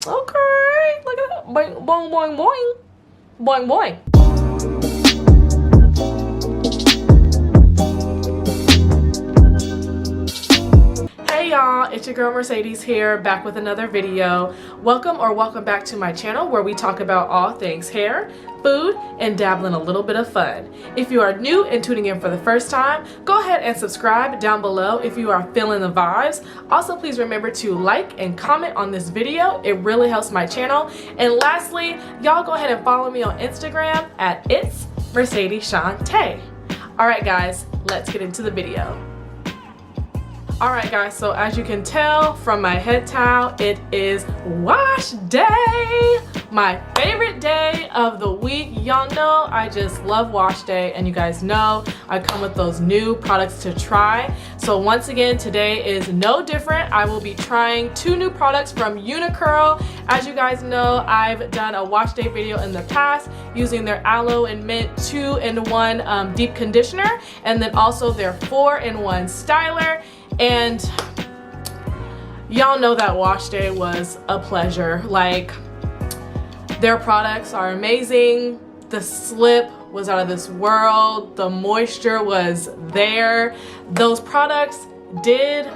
Okay, look at that. Boing, boing, boing, boing. Boing, boing. Hey y'all, it's your girl Mercedes here, back with another video. Welcome back to my channel where we talk about all things hair, food, and dabble in a little bit of fun. If you are new and tuning in for the first time, go ahead and subscribe down below if you are feeling the vibes. Also, please remember to like and comment on this video. It really helps my channel. And lastly, y'all go ahead and follow me on Instagram at It's Mercedes Shante. Alright guys, let's get into the video. Alright guys, so as you can tell from my head towel, it is wash day! My favorite day of the week. Y'all know I just love wash day, and you guys know I come with those new products to try. So once again, today is no different. I will be trying 2 new products from Unicurl. As you guys know, I've done a wash day video in the past using their Aloe and Mint 2-in-1 deep conditioner, and then also their 4-in-1 styler. And y'all know that wash day was a pleasure. Like, their products are amazing. The slip was out of this world. The moisture was there. Those products did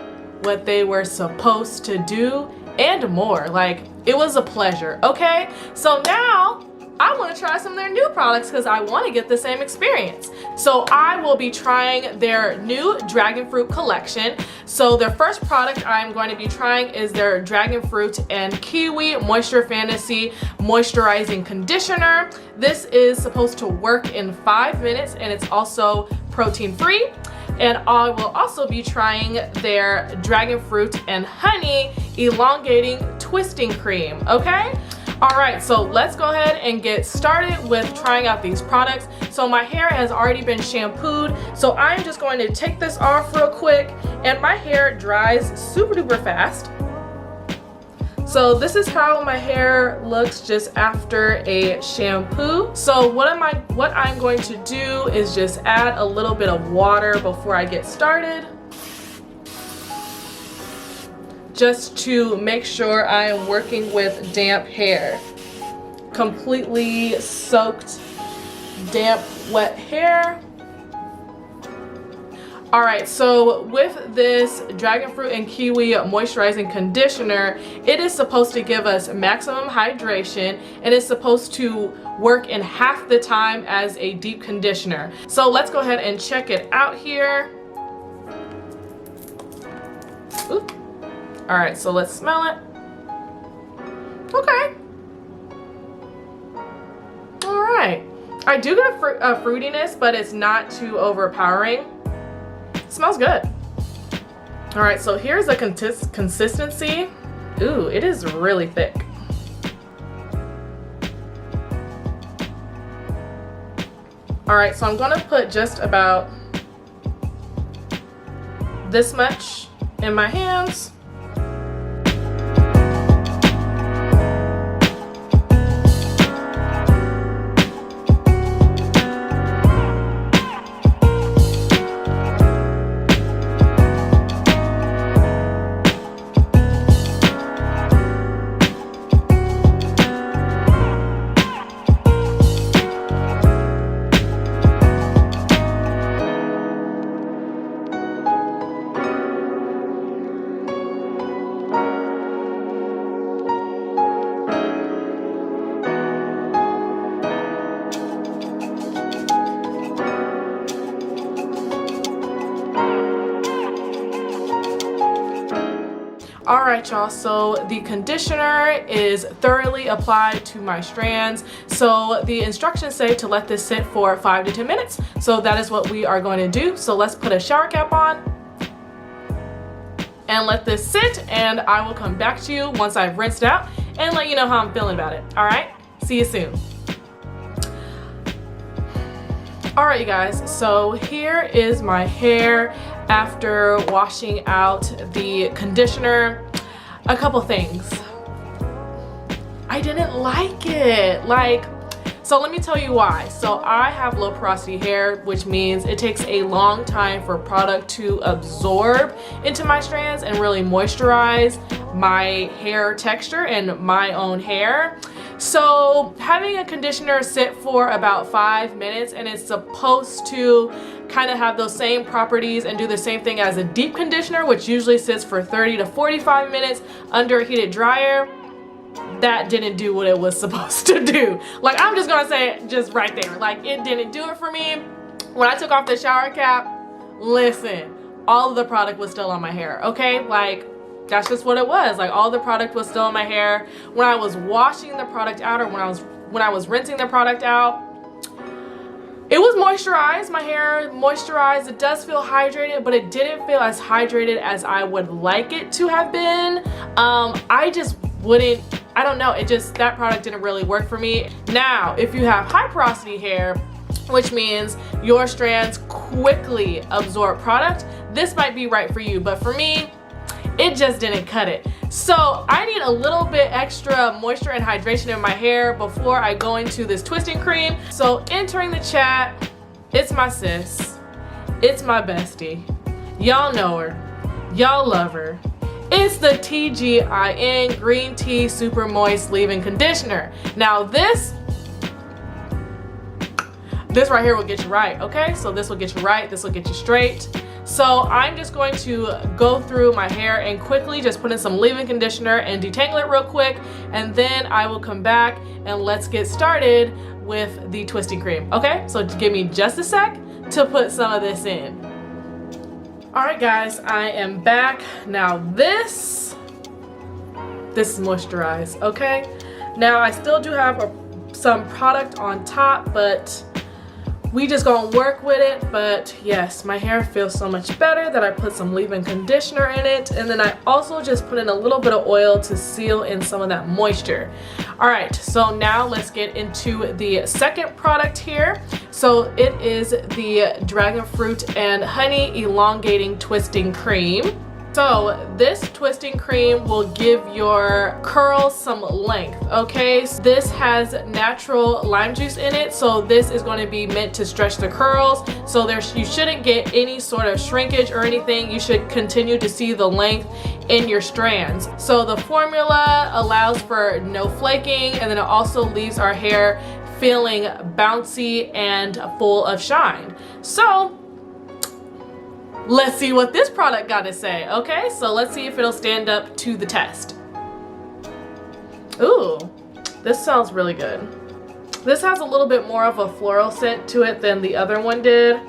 what they were supposed to do and more. Like, it was a pleasure, okay? So now I want to try some of their new products because I want to get the same experience. So I will be trying their new Dragon Fruit collection. So their first product I'm going to be trying is their Dragon Fruit and Kiwi Moisture Fantasy Moisturizing Conditioner. This is supposed to work in 5 minutes, and it's also protein free. And I will also be trying their Dragon Fruit and Honey Elongating Twisting Cream, okay? Alright, so let's go ahead and get started with trying out these products. So my hair has already been shampooed, so I'm just going to take this off real quick, and my hair dries super duper fast. So this is how my hair looks just after a shampoo. So what I'm going to do is just add a little bit of water before I get started, just to make sure I am working with damp hair. Completely soaked, damp, wet hair. Alright, so with this Dragon Fruit and Kiwi Moisturizing Conditioner, it is supposed to give us maximum hydration, and it's supposed to work in half the time as a deep conditioner. So let's go ahead and check it out here. Ooh. Alright, so let's smell it. Okay. Alright. I do get a fruitiness, but it's not too overpowering. It smells good. Alright, so here's the consistency. Ooh, it is really thick. Alright, so I'm going to put just about this much in my hands. Alright y'all, so the conditioner is thoroughly applied to my strands. So the instructions say to let this sit for 5 to 10 minutes. So that is what we are going to do. So let's put a shower cap on and let this sit, and I will come back to you once I've rinsed out and let you know how I'm feeling about it. Alright, see you soon. Alright you guys, so here is my hair after washing out the conditioner. A couple things. I didn't like it. So let me tell you why. So I have low porosity hair, which means it takes a long time for product to absorb into my strands and really moisturize. my hair texture and my own hair. So having a conditioner sit for about 5 minutes, and it's supposed to kind of have those same properties and do the same thing as a deep conditioner, which usually sits for 30 to 45 minutes under a heated dryer. That didn't do what it was supposed to do. Like, I'm just gonna say it just right there. Like, it didn't do it for me. When I took off the shower cap, listen, all of the product was still on my hair, okay? Like, that's just what it was. Like, all the product was still on my hair. When I was washing the product out, or when I was rinsing the product out, it was moisturized. My hair moisturized. It does feel hydrated, but it didn't feel as hydrated as I would like it to have been. I just wouldn't, I don't know, that product didn't really work for me. Now, if you have high porosity hair, which means your strands quickly absorb product, this might be right for you, but for me, it just didn't cut it. So I need a little bit extra moisture and hydration in my hair before I go into this twisting cream. So entering the chat, it's my sis, it's my bestie. Y'all know her, y'all love her. It's the TGIN Green Tea Super Moist Leave-In Conditioner. Now this right here will get you right, okay? So this will get you right, this will get you straight. So I'm just going to go through my hair and quickly just put in some leave-in conditioner and detangle it real quick, and then I will come back and let's get started with the twisting cream, okay? So give me just a sec to put some of this in. All right, guys, I am back. Now this is moisturized, okay? Now I still do have some product on top, but we just gonna work with it. But yes, my hair feels so much better that I put some leave-in conditioner in it, and then I also just put in a little bit of oil to seal in some of that moisture. All right, so now let's get into the second product here. So it is the Dragon Fruit and Honey Elongating Twisting Cream. So this twisting cream will give your curls some length, okay? This has natural lime juice in it, so this is going to be meant to stretch the curls. So you shouldn't get any sort of shrinkage or anything. You should continue to see the length in your strands. So the formula allows for no flaking, and then it also leaves our hair feeling bouncy and full of shine. So let's see what this product got to say, okay? So let's see if it'll stand up to the test. Ooh, this smells really good. This has a little bit more of a floral scent to it than the other one did,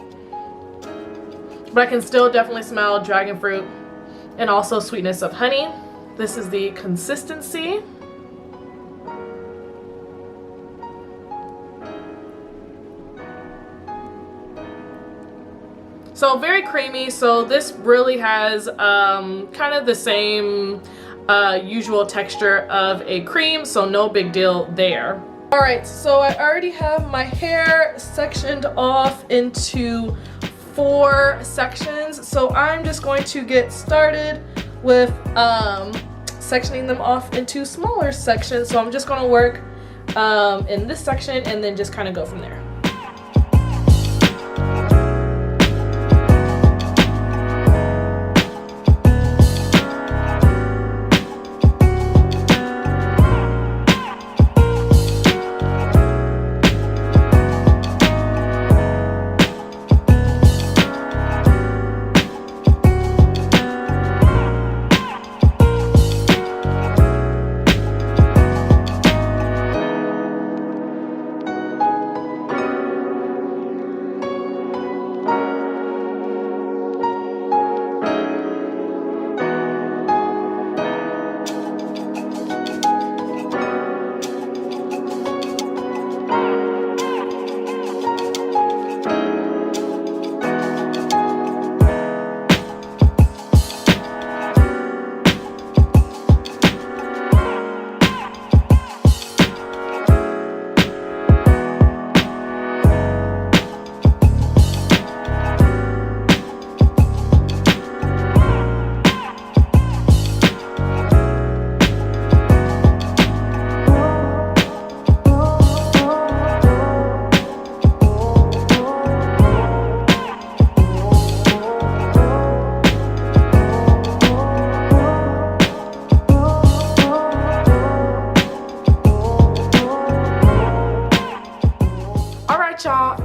but I can still definitely smell dragon fruit and also sweetness of honey. This is the consistency. So very creamy. So this really has kind of the same usual texture of a cream, so no big deal there. All right, so I already have my hair sectioned off into 4 sections. So I'm just going to get started with sectioning them off into smaller sections. So I'm just gonna work in this section and then just kind of go from there.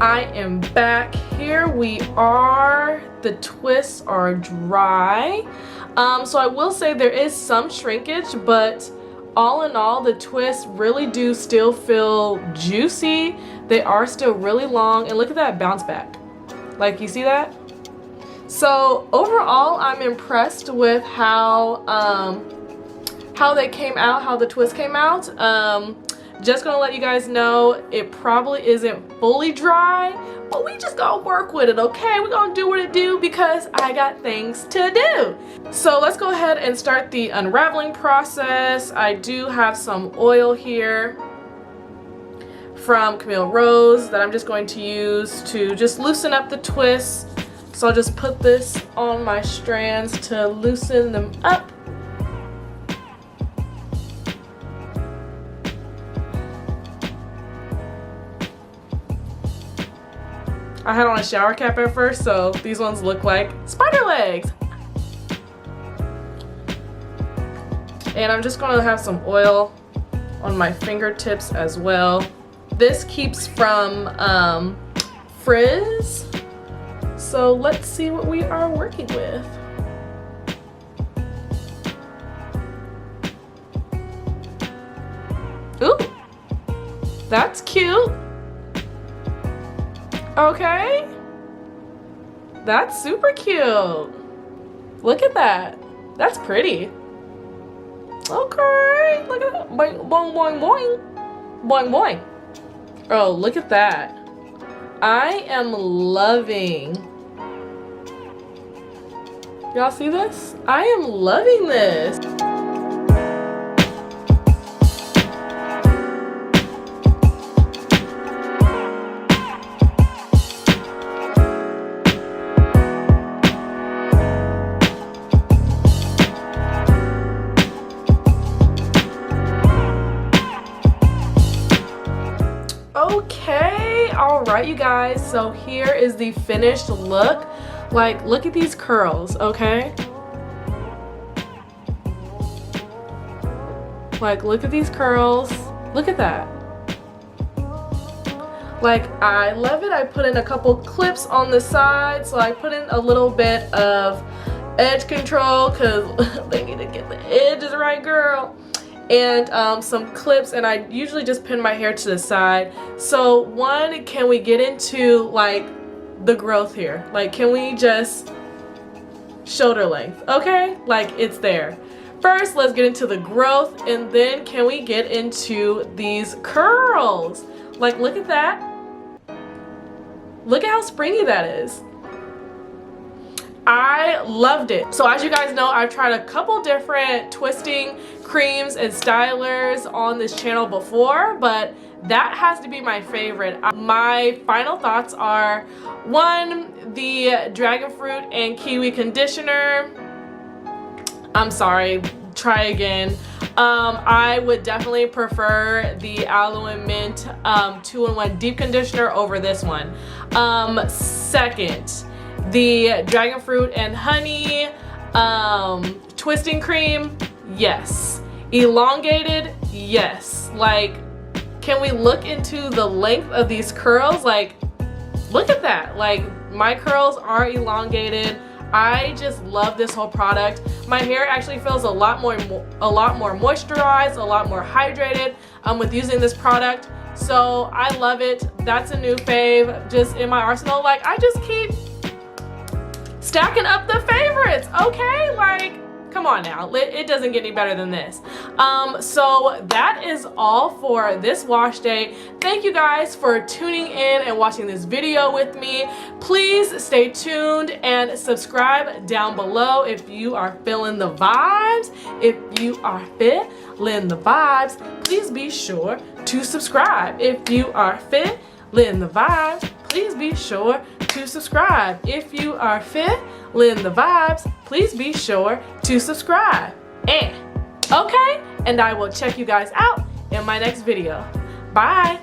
I am back. Here we are. The twists are dry. So I will say there is some shrinkage, but all in all, the twists really do still feel juicy. They are still really long, and look at that bounce back. Like, you see that? So overall, I'm impressed with how they came out, how the twist came out. Just gonna let you guys know, it probably isn't fully dry, but we just gonna work with it, okay? We're gonna do what it do because I got things to do. So let's go ahead and start the unraveling process. I do have some oil here from Camille Rose that I'm just going to use to just loosen up the twists. So I'll just put this on my strands to loosen them up. I had on a shower cap at first, so these ones look like spider legs. And I'm just gonna have some oil on my fingertips as well. This keeps from frizz. So let's see what we are working with. Ooh, that's cute. Okay, that's super cute. Look at that. That's pretty. Okay, look at that. Boing, boing, boing, boing. Boing, boing. Oh, look at that. I am loving. Y'all see this? I am loving this. Okay, all right, you guys, so here is the finished look. Like, look at these curls, okay? Like, look at these curls. Look at that. Like, I love it. I put in a couple clips on the side, so I put in a little bit of edge control because they need to get the edges right, girl. And some clips, and I usually just pin my hair to the side. So one, can we get into like the growth here? Like, can we just shoulder length? Okay, like it's there. First, let's get into the growth, and then can we get into these curls? Like, look at that. Look at how springy that is. I loved it. So as you guys know, I've tried a couple different twisting creams and stylers on this channel before, but that has to be my favorite. My final thoughts are, one, the Dragon Fruit and Kiwi conditioner. I'm sorry, try again. I would definitely prefer the Aloe and Mint 2-in-1 deep conditioner over this one. Second, the Dragon Fruit and Honey twisting cream, yes. Elongated, yes. Like, can we look into the length of these curls? Like, look at that. Like, my curls are elongated. I just love this whole product. My hair actually feels a lot more moisturized, a lot more hydrated with using this product. So I love it. That's a new fave just in my arsenal. Like, I just keep stacking up the favorites, okay? Like, come on now, it doesn't get any better than this. So that is all for this wash day. Thank you guys for tuning in and watching this video with me. Please stay tuned and subscribe down below if you are feeling the vibes. If you are feeling the vibes, please be sure to subscribe. If you are feeling the vibes, please be sure to subscribe. If you are feeling the vibes, please be sure to subscribe. Okay, and I will check you guys out in my next video. Bye.